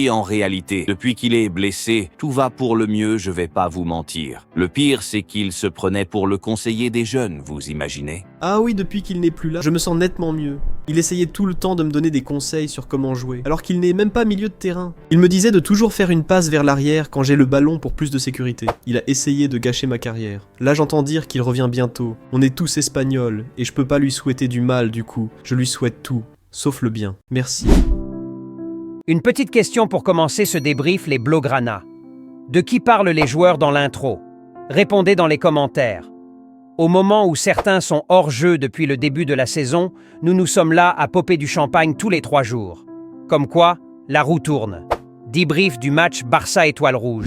Oui, en réalité, depuis qu'il est blessé, tout va pour le mieux, je vais pas vous mentir. Le pire, c'est qu'il se prenait pour le conseiller des jeunes, vous imaginez? Ah oui, depuis qu'il n'est plus là, je me sens nettement mieux. Il essayait tout le temps de me donner des conseils sur comment jouer, alors qu'il n'est même pas milieu de terrain. Il me disait de toujours faire une passe vers l'arrière quand j'ai le ballon pour plus de sécurité. Il a essayé de gâcher ma carrière. Là, j'entends dire qu'il revient bientôt. On est tous espagnols, et je peux pas lui souhaiter du mal du coup. Je lui souhaite tout, sauf le bien. Merci. Une petite question pour commencer ce débrief, les Blaugrana. De qui parlent les joueurs dans l'intro? Répondez dans les commentaires. Au moment où certains sont hors jeu depuis le début de la saison, nous sommes là à popper du champagne tous les 3 jours. Comme quoi, la roue tourne. Débrief du match Barça Étoile Rouge.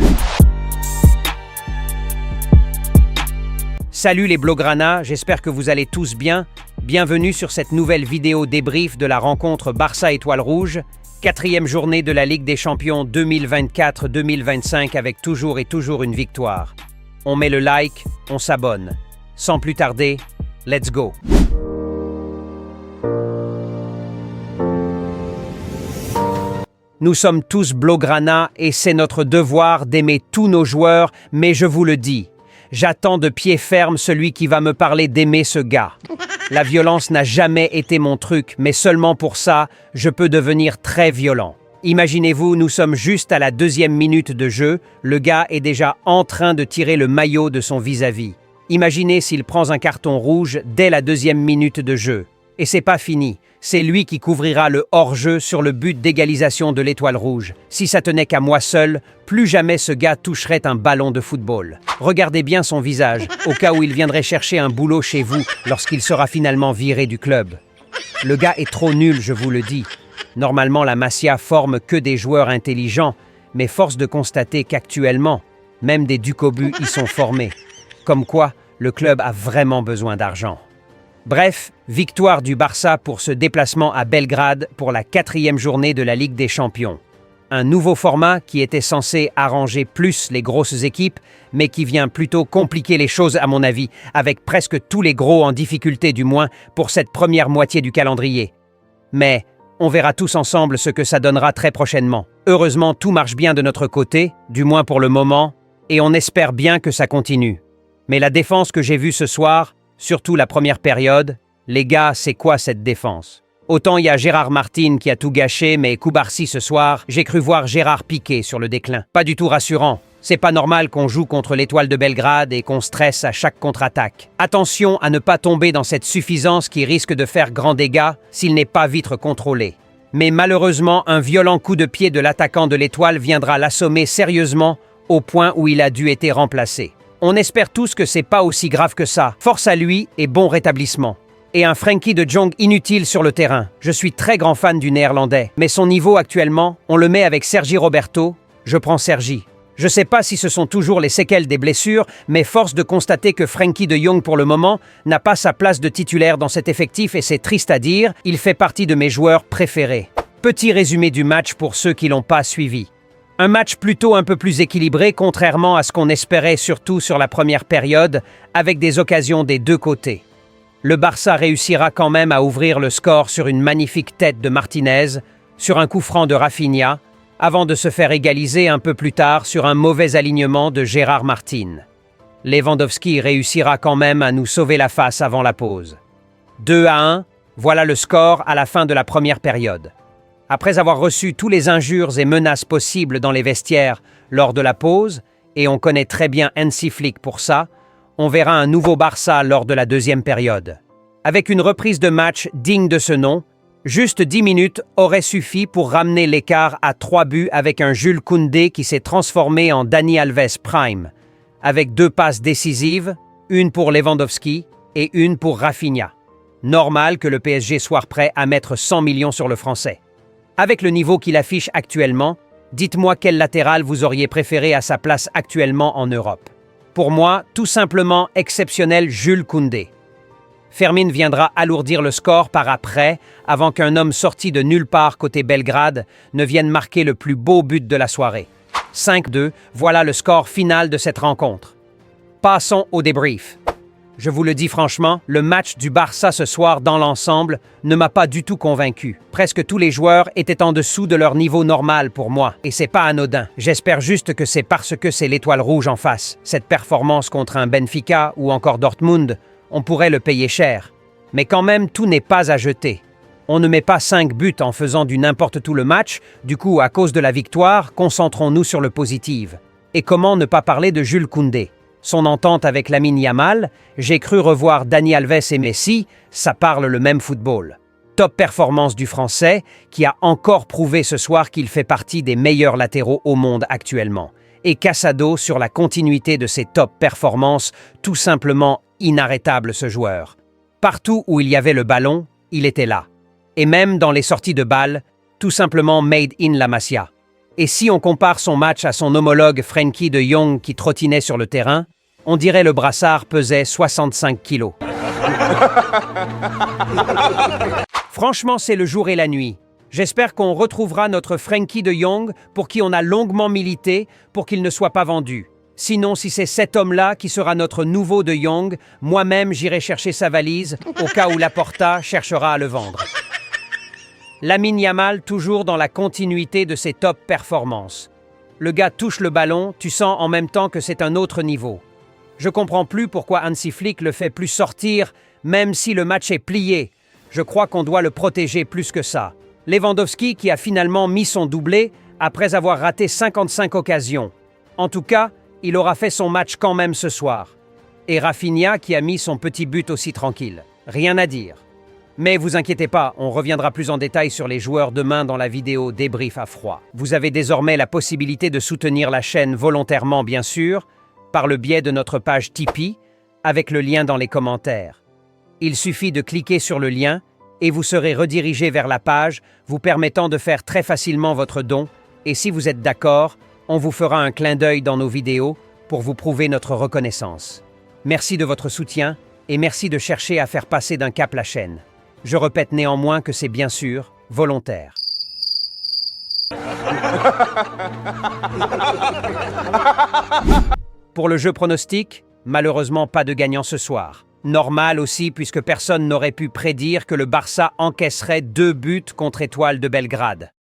Salut les Blaugrana, j'espère que vous allez tous bien. Bienvenue sur cette nouvelle vidéo débrief de la rencontre Barça Étoile Rouge, 4e journée de la Ligue des Champions 2024-2025 avec toujours une victoire. On met le like, on s'abonne. Sans plus tarder, let's go! Nous sommes tous Blaugrana et c'est notre devoir d'aimer tous nos joueurs, mais je vous le dis, j'attends de pied ferme celui qui va me parler d'aimer ce gars. La violence n'a jamais été mon truc, mais seulement pour ça, je peux devenir très violent. Imaginez-vous, nous sommes juste à la 2e minute de jeu, le gars est déjà en train de tirer le maillot de son vis-à-vis. Imaginez s'il prend un carton rouge dès la 2e minute de jeu. Et c'est pas fini, c'est lui qui couvrira le hors-jeu sur le but d'égalisation de l'Étoile Rouge. Si ça tenait qu'à moi seul, plus jamais ce gars toucherait un ballon de football. Regardez bien son visage, au cas où il viendrait chercher un boulot chez vous lorsqu'il sera finalement viré du club. Le gars est trop nul, je vous le dis. Normalement, la Masia forme que des joueurs intelligents, mais force de constater qu'actuellement, même des Ducobu y sont formés. Comme quoi, le club a vraiment besoin d'argent. Bref, victoire du Barça pour ce déplacement à Belgrade pour la 4e journée de la Ligue des Champions. Un nouveau format qui était censé arranger plus les grosses équipes, mais qui vient plutôt compliquer les choses à mon avis, avec presque tous les gros en difficulté du moins pour cette première moitié du calendrier. Mais on verra tous ensemble ce que ça donnera très prochainement. Heureusement, tout marche bien de notre côté, du moins pour le moment, et on espère bien que ça continue. Mais la défense que j'ai vue ce soir, surtout la première période, les gars, c'est quoi cette défense? Autant il y a Gérard Martin qui a tout gâché, mais Koubarsi ce soir, j'ai cru voir Gérard Piqué sur le déclin. Pas du tout rassurant. C'est pas normal qu'on joue contre l'Étoile de Belgrade et qu'on stresse à chaque contre-attaque. Attention à ne pas tomber dans cette suffisance qui risque de faire grand dégât s'il n'est pas vite contrôlé. Mais malheureusement, un violent coup de pied de l'attaquant de l'Étoile viendra l'assommer sérieusement au point où il a dû être remplacé. On espère tous que c'est pas aussi grave que ça. Force à lui et bon rétablissement. Et un Frenkie de Jong inutile sur le terrain. Je suis très grand fan du néerlandais, mais son niveau actuellement, on le met avec Sergi Roberto, je prends Sergi. Je sais pas si ce sont toujours les séquelles des blessures, mais force de constater que Frenkie de Jong pour le moment n'a pas sa place de titulaire dans cet effectif et c'est triste à dire, il fait partie de mes joueurs préférés. Petit résumé du match pour ceux qui l'ont pas suivi. Un match plutôt un peu plus équilibré, contrairement à ce qu'on espérait surtout sur la première période, avec des occasions des deux côtés. Le Barça réussira quand même à ouvrir le score sur une magnifique tête de Martinez, sur un coup franc de Rafinha, avant de se faire égaliser un peu plus tard sur un mauvais alignement de Gérard Martin. Lewandowski réussira quand même à nous sauver la face avant la pause. 2-1, voilà le score à la fin de la première période. Après avoir reçu tous les injures et menaces possibles dans les vestiaires lors de la pause, et on connaît très bien Hansi Flick pour ça, on verra un nouveau Barça lors de la 2e période. Avec une reprise de match digne de ce nom, juste 10 minutes auraient suffi pour ramener l'écart à 3 buts avec un Jules Koundé qui s'est transformé en Dani Alves Prime, avec 2 passes décisives, une pour Lewandowski et une pour Rafinha. Normal que le PSG soit prêt à mettre 100 millions sur le Français. Avec le niveau qu'il affiche actuellement, dites-moi quel latéral vous auriez préféré à sa place actuellement en Europe. Pour moi, tout simplement exceptionnel Jules Koundé. Fermin viendra alourdir le score par après, avant qu'un homme sorti de nulle part côté Belgrade ne vienne marquer le plus beau but de la soirée. 5-2, voilà le score final de cette rencontre. Passons au débrief. Je vous le dis franchement, le match du Barça ce soir dans l'ensemble ne m'a pas du tout convaincu. Presque tous les joueurs étaient en dessous de leur niveau normal pour moi, et c'est pas anodin. J'espère juste que c'est parce que c'est l'étoile rouge en face. Cette performance contre un Benfica ou encore Dortmund, on pourrait le payer cher. Mais quand même, tout n'est pas à jeter. On ne met pas 5 buts en faisant du n'importe tout le match, du coup, à cause de la victoire, concentrons-nous sur le positif. Et comment ne pas parler de Jules Koundé? Son entente avec Lamine Yamal, j'ai cru revoir Dani Alves et Messi, ça parle le même football. Top performance du Français, qui a encore prouvé ce soir qu'il fait partie des meilleurs latéraux au monde actuellement. Et Casado sur la continuité de ses top performances, tout simplement inarrêtable ce joueur. Partout où il y avait le ballon, il était là. Et même dans les sorties de balles, tout simplement made in la Masia. Et si on compare son match à son homologue Frenkie de Jong qui trottinait sur le terrain, on dirait le brassard pesait 65 kilos. Franchement, c'est le jour et la nuit. J'espère qu'on retrouvera notre Frenkie de Jong pour qui on a longuement milité pour qu'il ne soit pas vendu. Sinon, si c'est cet homme-là qui sera notre nouveau de Jong, moi-même j'irai chercher sa valise au cas où Laporta cherchera à le vendre. Lamine Yamal toujours dans la continuité de ses top performances. Le gars touche le ballon, tu sens en même temps que c'est un autre niveau. Je comprends plus pourquoi Hansi Flick le fait plus sortir, même si le match est plié. Je crois qu'on doit le protéger plus que ça. Lewandowski qui a finalement mis son doublé après avoir raté 55 occasions. En tout cas, il aura fait son match quand même ce soir. Et Rafinha qui a mis son petit but aussi tranquille. Rien à dire. Mais vous inquiétez pas, on reviendra plus en détail sur les joueurs demain dans la vidéo débrief à froid. Vous avez désormais la possibilité de soutenir la chaîne volontairement bien sûr, par le biais de notre page Tipeee, avec le lien dans les commentaires. Il suffit de cliquer sur le lien et vous serez redirigé vers la page, vous permettant de faire très facilement votre don, et si vous êtes d'accord, on vous fera un clin d'œil dans nos vidéos pour vous prouver notre reconnaissance. Merci de votre soutien et merci de chercher à faire passer d'un cap la chaîne. Je répète néanmoins que c'est bien sûr volontaire. Pour le jeu pronostic, malheureusement pas de gagnant ce soir. Normal aussi puisque personne n'aurait pu prédire que le Barça encaisserait 2 buts contre Étoile de Belgrade.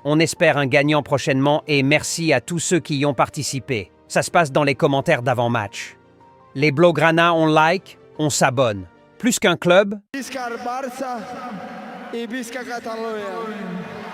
On espère un gagnant prochainement et merci à tous ceux qui y ont participé. Ça se passe dans les commentaires d'avant-match. Les Blaugrana, on like, on s'abonne. Plus qu'un club, Visca Barça et Visca Catalunya.